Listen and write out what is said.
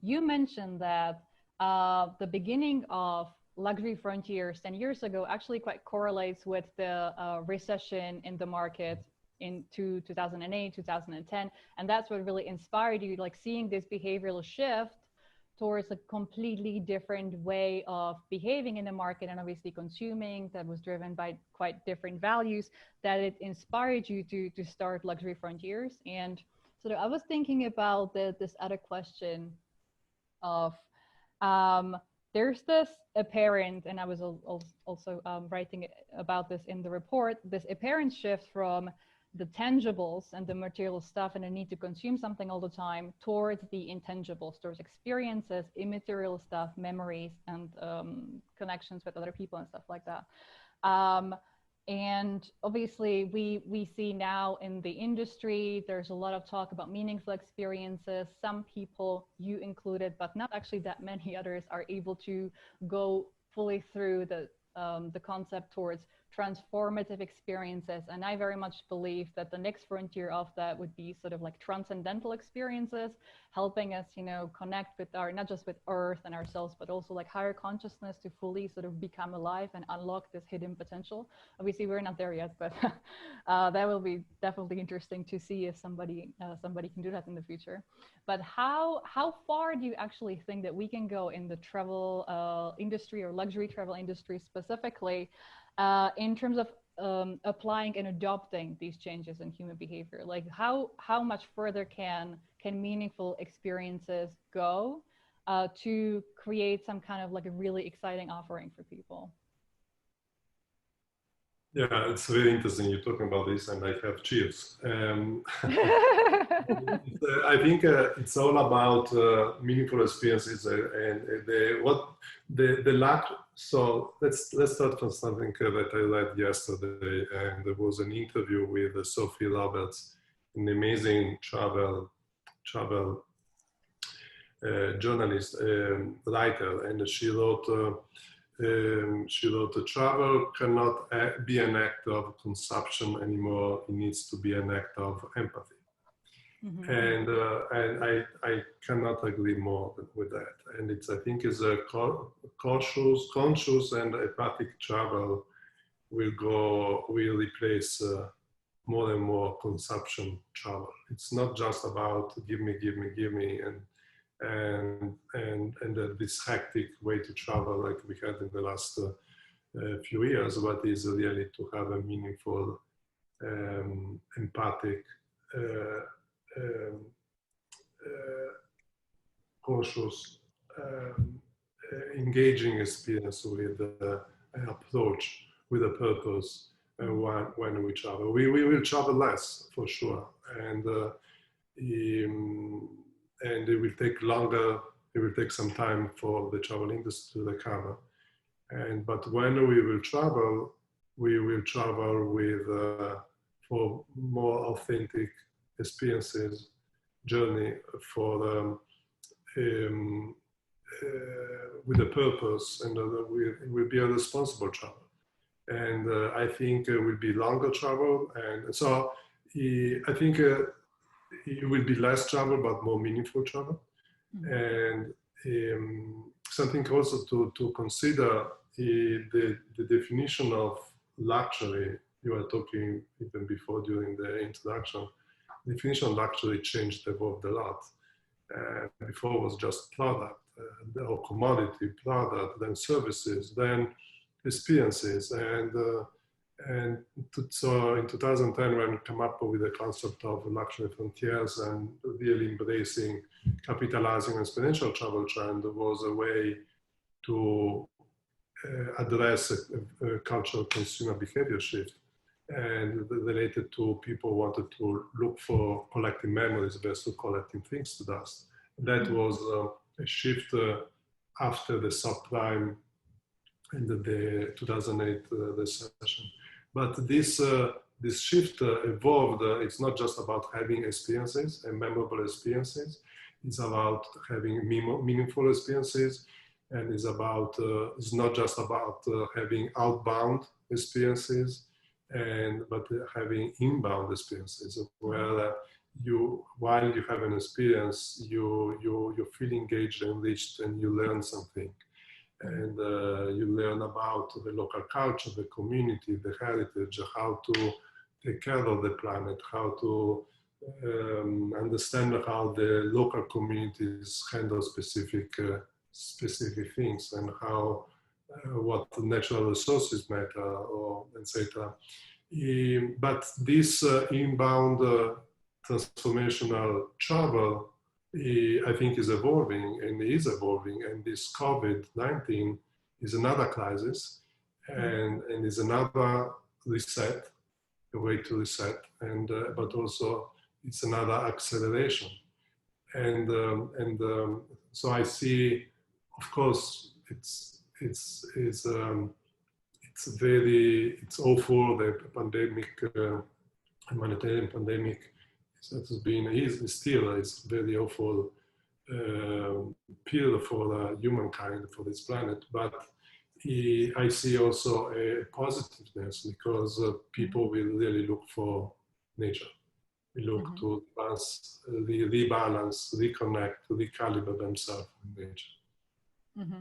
you mentioned that the beginning of luxury frontiers 10 years ago actually quite correlates with the recession in the market into 2008, 2010. And that's what really inspired you, like seeing this behavioral shift towards a completely different way of behaving in the market and obviously consuming that was driven by quite different values, that it inspired you to start Luxury Frontiers. And so I was thinking about this other question of, there's this apparent, and I was also writing about this in the report, this apparent shift from the tangibles and the material stuff and the need to consume something all the time towards the intangibles, towards experiences, immaterial stuff, memories, and connections with other people and stuff like that. And obviously we see now in the industry, there's a lot of talk about meaningful experiences. Some people, you included, but not actually that many others, are able to go fully through the concept towards transformative experiences. And I very much believe that the next frontier of that would be sort of like transcendental experiences, helping us, you know, connect with our, not just with Earth and ourselves, but also like higher consciousness to fully sort of become alive and unlock this hidden potential. Obviously, we're not there yet, but that will be definitely interesting to see if somebody can do that in the future. But how far do you actually think that we can go in the travel industry or luxury travel industry specifically, in terms of applying and adopting these changes in human behavior? Like how much further can meaningful experiences go to create some kind of like a really exciting offering for people? Yeah, it's very interesting you're talking about this, and I have chills. I think it's all about meaningful experiences and the lack. So let's start from something that I read yesterday, and there was an interview with Sophie Roberts, an amazing travel journalist, writer, and she wrote travel cannot be an act of consumption anymore. It needs to be an act of empathy. Mm-hmm. And I cannot agree more with that. And I think it's a conscious and empathic travel will replace more and more consumption travel. It's not just about give me, and this hectic way to travel like we had in the last few years, but is really to have a meaningful, empathic, cautious, engaging experience with an approach, with a purpose when we travel. We will travel less for sure, and it will take longer. It will take some time for the travel industry to recover. But when we will travel with for more authentic experiences, journey for with a purpose, and it will be a responsible travel. And I think it will be longer travel, and so I think it will be less travel, but more meaningful travel. Mm-hmm. And something also to consider the definition of luxury. You were talking even before during the introduction. The definition of luxury changed, evolved a lot. Before it was just product or commodity, product, then services, then experiences, so in 2010, when we came up with the concept of luxury frontiers and really embracing, capitalizing on exponential travel trend, was a way to address a cultural consumer behavior shift, and related to people wanted to look for collecting memories versus collecting things to dust. That was a shift after the subprime and the 2008 recession. But this shift evolved. It's not just about having experiences and memorable experiences. It's about having meaningful experiences, and it's not just about having outbound experiences, but having inbound experiences where while you have an experience, you feel engaged, enriched, and you learn something. And you learn about the local culture, the community, the heritage, how to take care of the planet, how to understand how the local communities handle specific things, and how what natural resources matter, or etc. But this inbound transformational travel, I think, is evolving and is evolving. And this COVID-19 is another crisis, and is another reset, a way to reset, and but also it's another acceleration. And so I see, of course, it's awful, the pandemic, humanitarian pandemic has been, is very awful period for humankind, for this planet. But I see also a positiveness, because people will really look for nature. We look to rebalance, reconnect, recalibrate themselves with nature.